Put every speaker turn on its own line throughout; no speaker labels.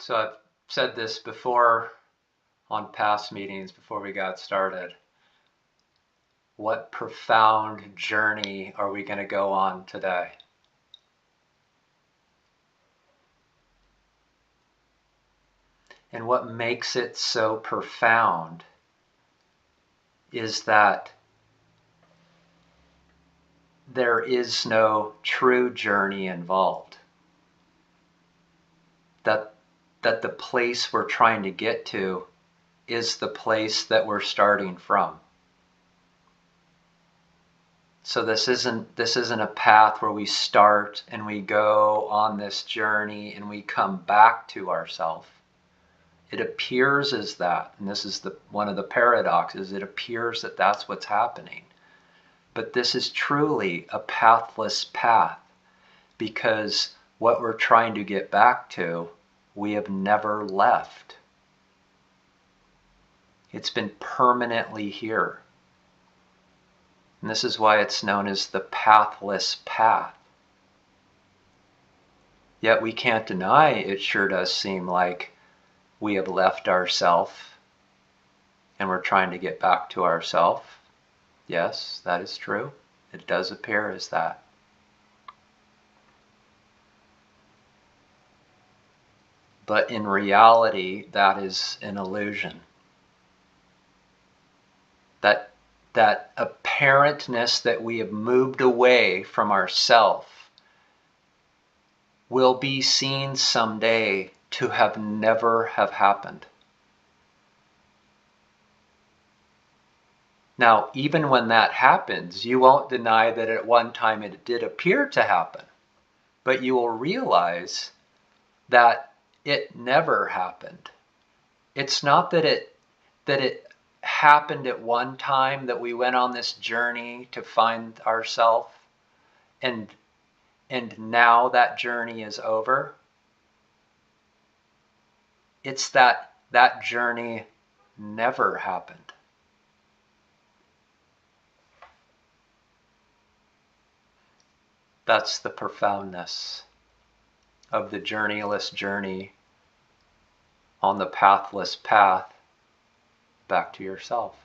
So I've said this before on past meetings before we got started. What profound journey are we going to go on today? And what makes it so profound is that there is no true journey involved. That the place we're trying to get to is the place that we're starting from. So this isn't a path where we start and we go on this journey and we come back to ourselves. It appears as that, and this is one of the paradoxes, it appears that that's what's happening. But this is truly a pathless path, because what we're trying to get back to, we have never left. It's been permanently here. And this is why it's known as the pathless path. Yet we can't deny it sure does seem like we have left ourself and we're trying to get back to ourself. Yes, that is true. It does appear as that. But in reality, that is an illusion. That apparentness that we have moved away from ourself will be seen someday to have never have happened. Now, even when that happens, you won't deny that at one time it did appear to happen, but you will realize that it never happened. It's not that it happened at one time, that we went on this journey to find ourselves, and now that journey is over. It's that journey never happened. That's the profoundness of the journeyless journey on the pathless path back to yourself.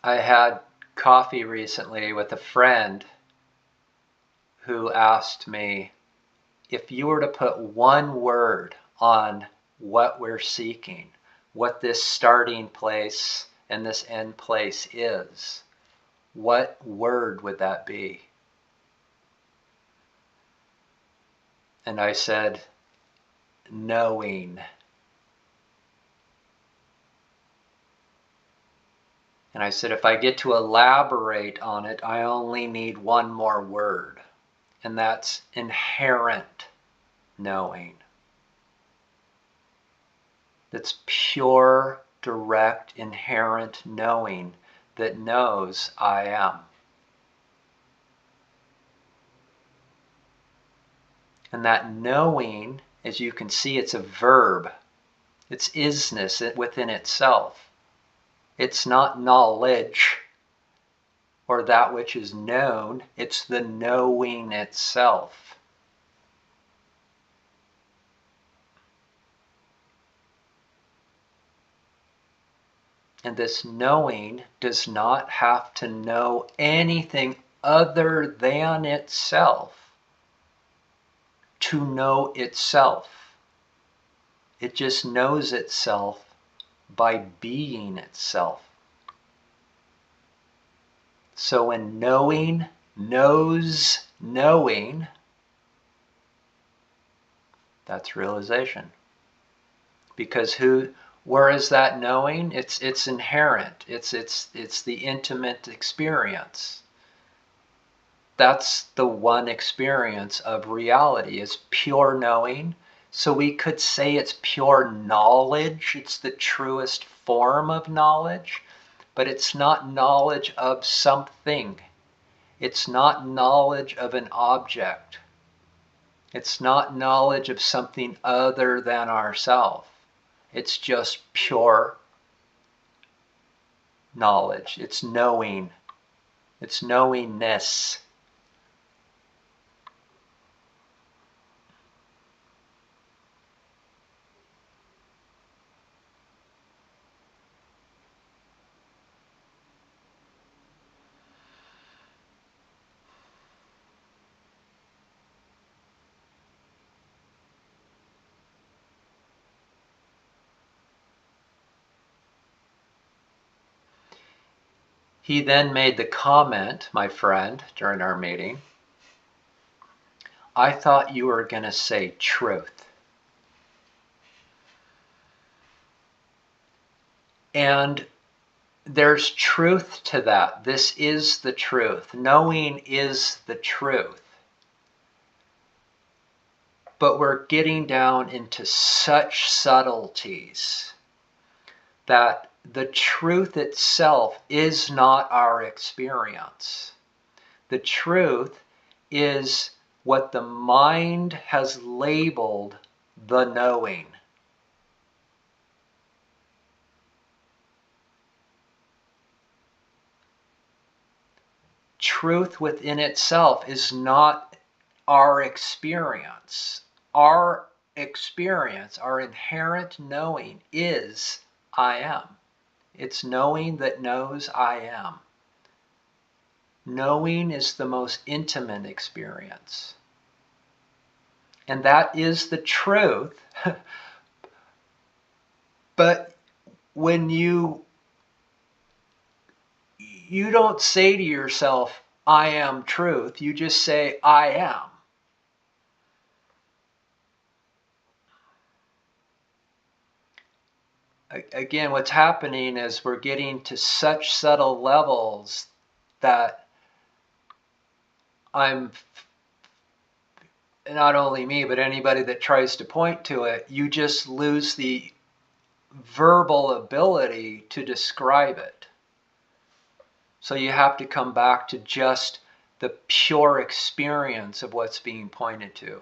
I had coffee recently with a friend who asked me, if you were to put one word on what we're seeking, what this starting place and this end place is, what word would that be? And I said, knowing. And I said, if I get to elaborate on it, I only need one more word, and that's inherent knowing. That's pure, direct, inherent knowing that knows I am. And that knowing, as you can see, it's a verb. It's isness within itself. It's not knowledge or that which is known. It's the knowing itself. And this knowing does not have to know anything other than itself to know itself. It just knows itself by being itself. So when knowing knows knowing, that's realization. Because where is that knowing? It's inherent. It's the intimate experience. That's the one experience of reality, is pure knowing. So we could say it's pure knowledge. It's the truest form of knowledge, but it's not knowledge of something. It's not knowledge of an object. It's not knowledge of something other than ourself. It's just pure knowledge. It's knowing. It's knowingness. He then made the comment, my friend, during our meeting, I thought you were going to say truth. And there's truth to that. This is the truth. Knowing is the truth. But we're getting down into such subtleties that the truth itself is not our experience. The truth is what the mind has labeled the knowing. Truth within itself is not our experience. Our experience, our inherent knowing is I am. It's knowing that knows I am. Knowing is the most intimate experience. And that is the truth. But when you don't say to yourself, I am truth, you just say, I am. Again, what's happening is we're getting to such subtle levels that not only me, but anybody that tries to point to it, you just lose the verbal ability to describe it. So you have to come back to just the pure experience of what's being pointed to.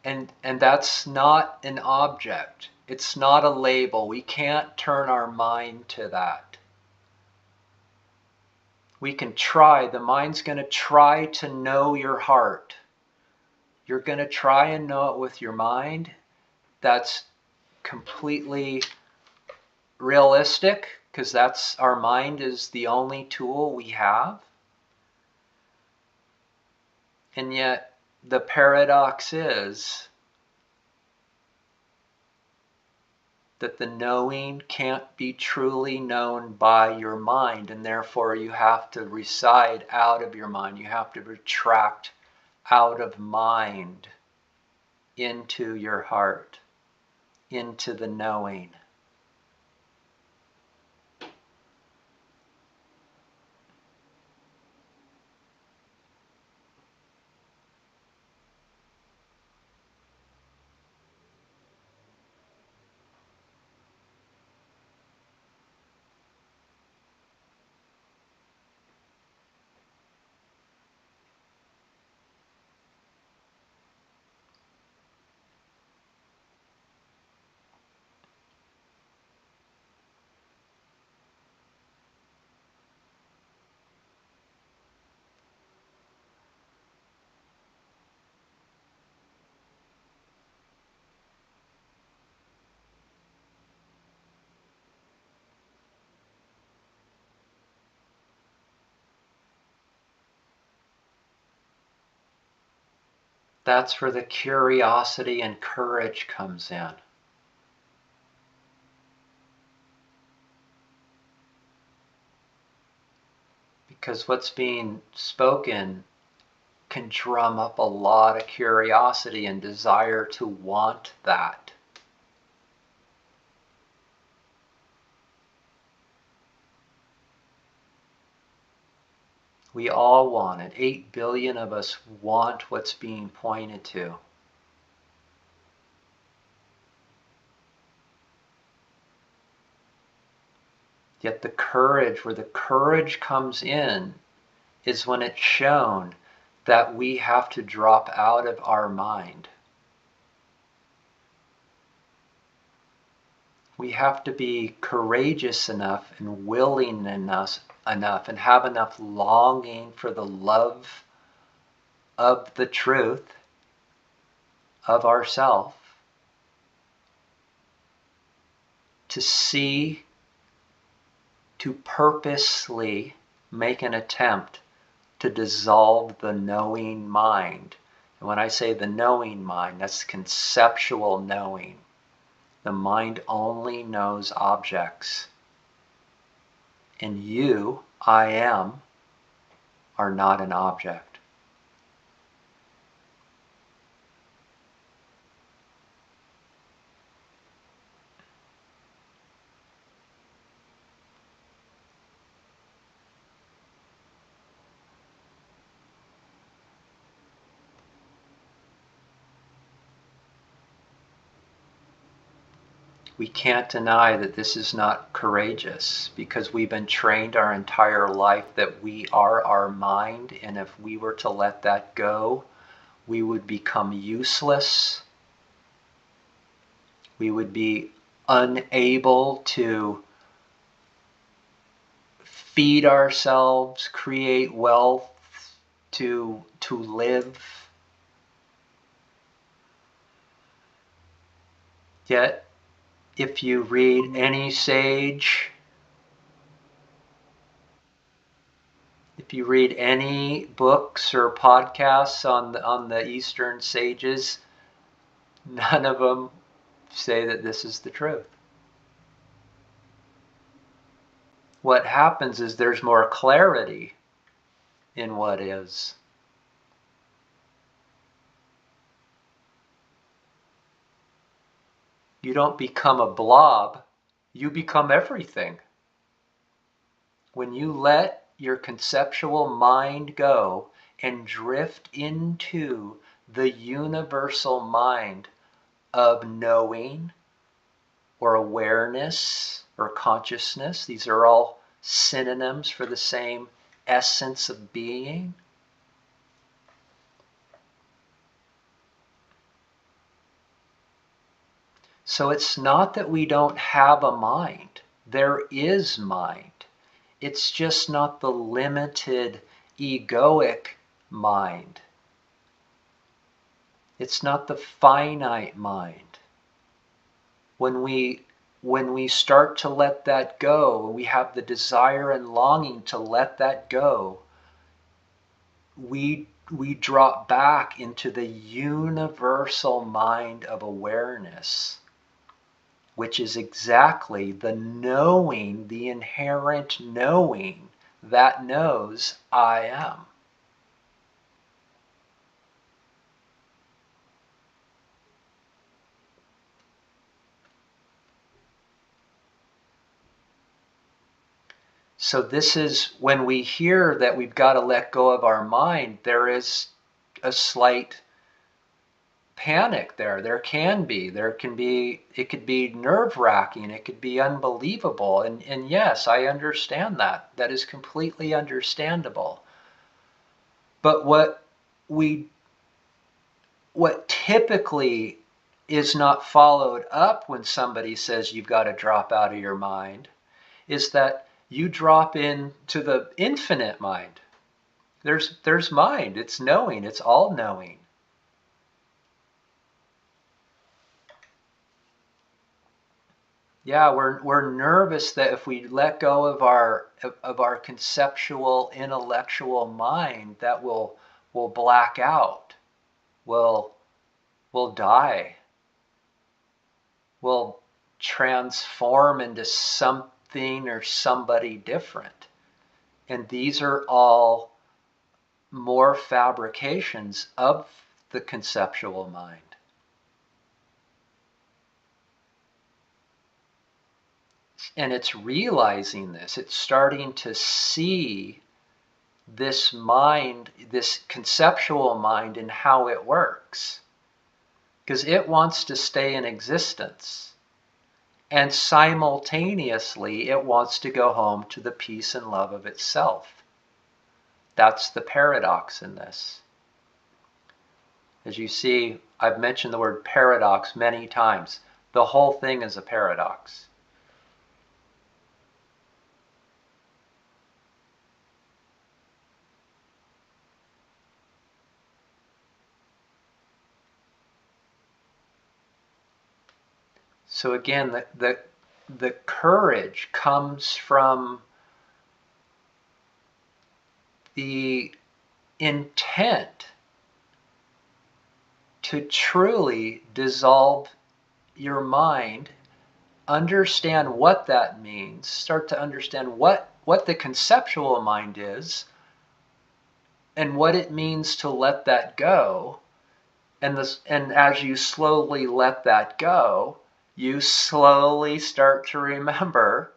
And that's not an object. It's not a label. We can't turn our mind to that. We can try. The mind's going to try to know your heart. You're going to try and know it with your mind. That's completely realistic, because our mind is the only tool we have. And yet the paradox is that the knowing can't be truly known by your mind, and therefore you have to reside out of your mind. You have to retract out of mind into your heart, into the knowing. That's where the curiosity and courage comes in. Because what's being spoken can drum up a lot of curiosity and desire to want that. We all want it. 8 billion of us want what's being pointed to. Yet the courage, where the courage comes in, is when it's shown that we have to drop out of our mind. We have to be courageous enough and willing enough and have enough longing for the love of the truth of ourself to see, to purposely make an attempt to dissolve the knowing mind. And when I say the knowing mind, that's conceptual knowing. The mind only knows objects. And you, I am, are not an object. We can't deny that this is not courageous because we've been trained our entire life that we are our mind, and if we were to let that go, we would become useless. We would be unable to feed ourselves, create wealth, to live. Yet, if you read any sage, if you read any books or podcasts on the Eastern sages, none of them say that this is the truth. What happens is there's more clarity in what is. You don't become a blob, you become everything. When you let your conceptual mind go and drift into the universal mind of knowing or awareness or consciousness, these are all synonyms for the same essence of being. So it's not that we don't have a mind. There is mind. It's just not the limited egoic mind. It's not the finite mind. When we start to let that go, when we have the desire and longing to let that go, we drop back into the universal mind of awareness, which is exactly the knowing, the inherent knowing that knows I am. So this is when we hear that we've got to let go of our mind, there is a slight panic there. It could be nerve-wracking, it could be unbelievable. And yes, I understand that. That is completely understandable. But what typically is not followed up when somebody says you've got to drop out of your mind is that you drop into the infinite mind. There's mind, it's knowing, it's all knowing. Yeah, we're nervous that if we let go of our conceptual, intellectual mind, that we'll black out. We'll die. We'll transform into something or somebody different. And these are all more fabrications of the conceptual mind. And it's realizing this, it's starting to see this mind, this conceptual mind, and how it works. Because it wants to stay in existence. And simultaneously, it wants to go home to the peace and love of itself. That's the paradox in this. As you see, I've mentioned the word paradox many times. The whole thing is a paradox. So again, the courage comes from the intent to truly dissolve your mind, understand what that means, start to understand what the conceptual mind is, and what it means to let that go. And as you slowly let that go, you slowly start to remember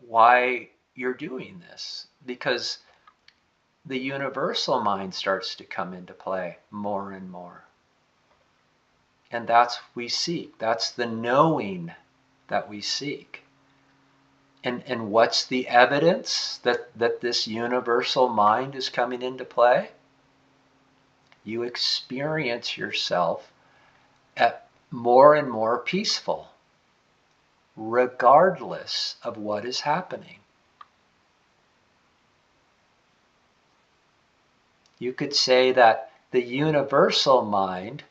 why you're doing this, because the universal mind starts to come into play more and more. And that's what we seek. That's the knowing that we seek. And what's the evidence that this universal mind is coming into play? You experience yourself at more and more peaceful, regardless of what is happening. You could say that the universal mind,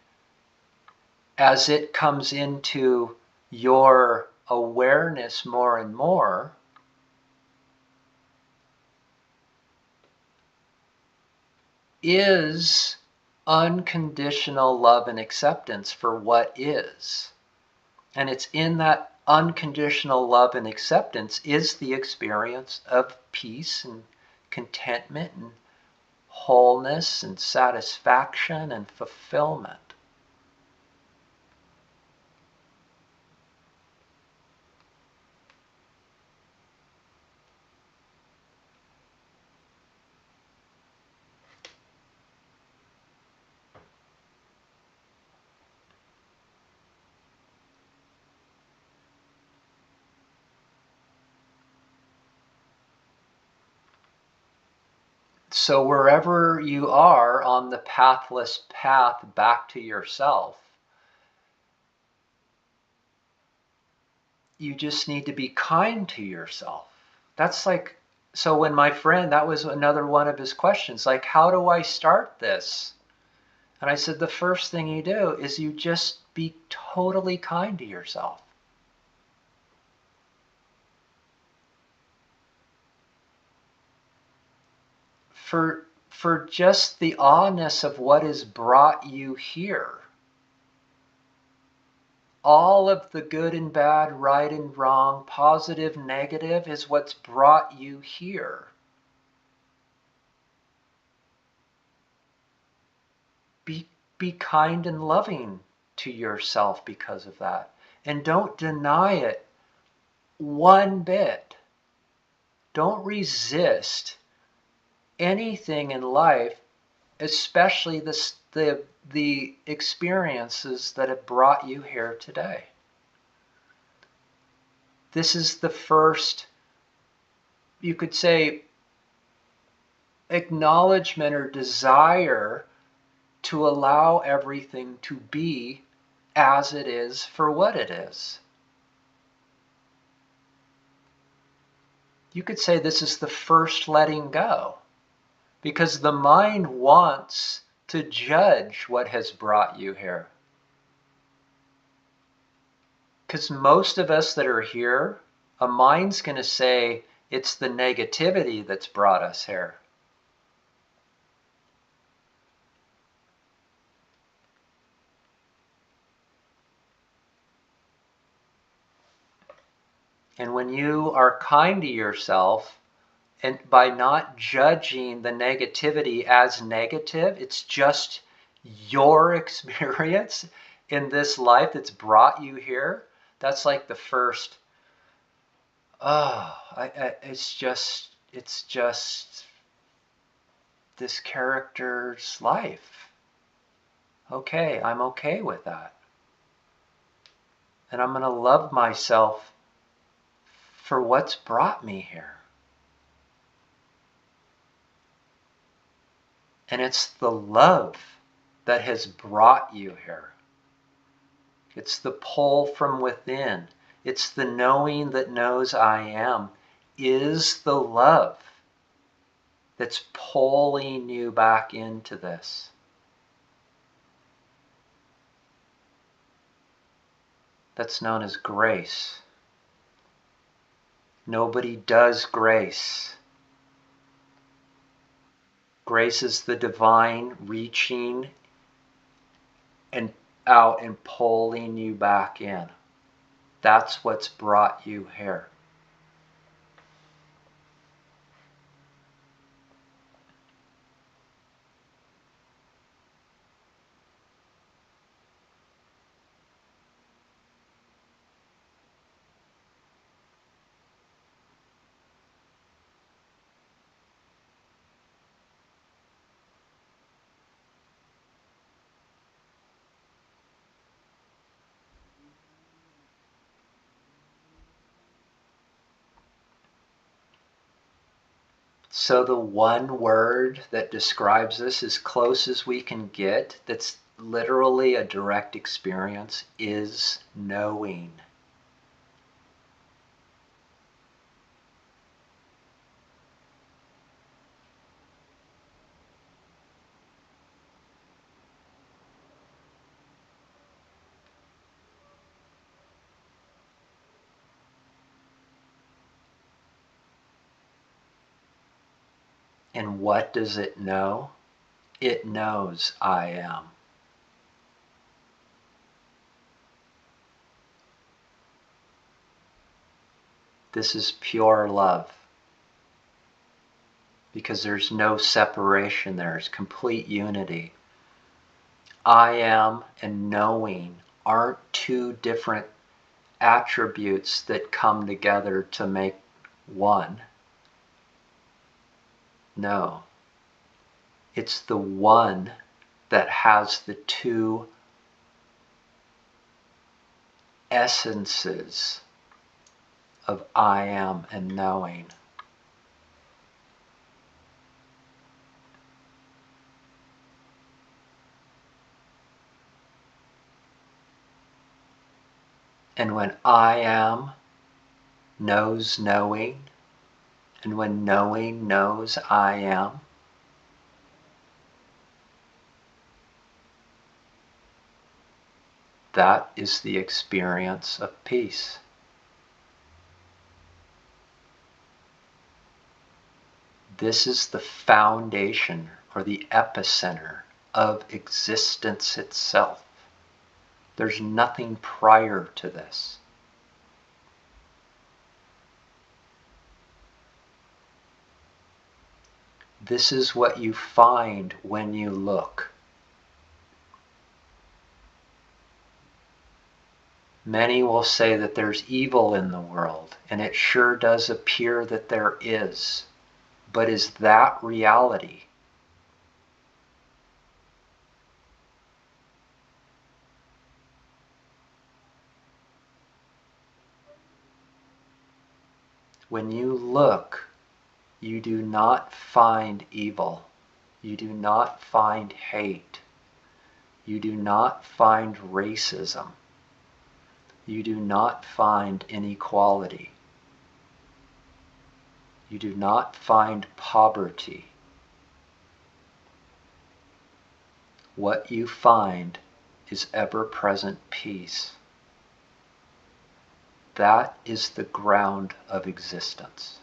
as it comes into your awareness more and more, is unconditional love and acceptance for what is. And it's in that unconditional love and acceptance is the experience of peace and contentment and wholeness and satisfaction and fulfillment. So wherever you are on the pathless path back to yourself, you just need to be kind to yourself. That's like, so when my friend, that was another one of his questions, like, how do I start this? And I said, the first thing you do is you just be totally kind to yourself. For just the awness of what has brought you here. All of the good and bad, right and wrong, positive, negative is what's brought you here. Be kind and loving to yourself because of that. And don't deny it one bit. Don't resist anything in life, especially the experiences that have brought you here today. This is the first, you could say, acknowledgement or desire to allow everything to be as it is for what it is. You could say this is the first letting go, because the mind wants to judge what has brought you here. Because most of us that are here, a mind's going to say it's the negativity that's brought us here. And when you are kind to yourself, and by not judging the negativity as negative, it's just your experience in this life that's brought you here. That's like the first, it's just this character's life. Okay, I'm okay with that. And I'm going to love myself for what's brought me here. And it's the love that has brought you here. It's the pull from within. It's the knowing that knows I am is the love that's pulling you back into this. That's known as grace. Nobody does grace. Grace is the divine reaching and out and pulling you back in. That's what's brought you here. So the one word that describes this as close as we can get, that's literally a direct experience, is knowing. And what does it know? It knows I am. This is pure love. Because there's no separation, there's complete unity. I am and knowing aren't two different attributes that come together to make one. No. It's the one that has the two essences of I am and knowing. And when I am knows knowing, and when knowing knows I am, that is the experience of peace. This is the foundation or the epicenter of existence itself. There's nothing prior to this. This is what you find when you look. Many will say that there's evil in the world, and it sure does appear that there is. But is that reality? When you look, you do not find evil. You do not find hate. You do not find racism. You do not find inequality. You do not find poverty. What you find is ever-present peace. That is the ground of existence.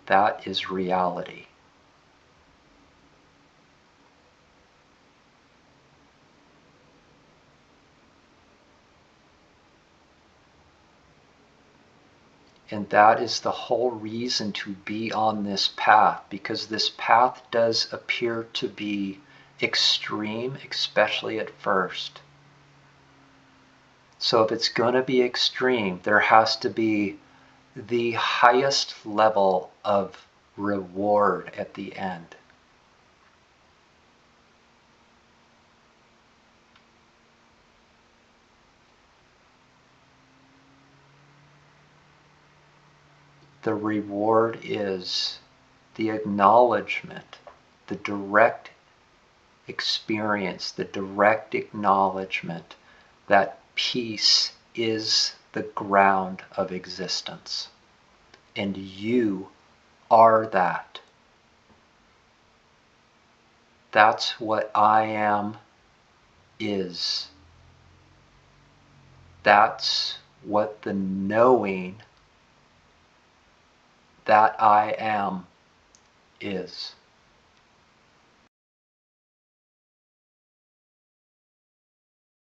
That is reality. And that is the whole reason to be on this path, because this path does appear to be extreme, especially at first. So if it's going to be extreme, there has to be the highest level of reward at the end. The reward is the acknowledgement, the direct experience, the direct acknowledgement that peace is the ground of existence. And you are that. That's what I am is. That's what the knowing that I am is.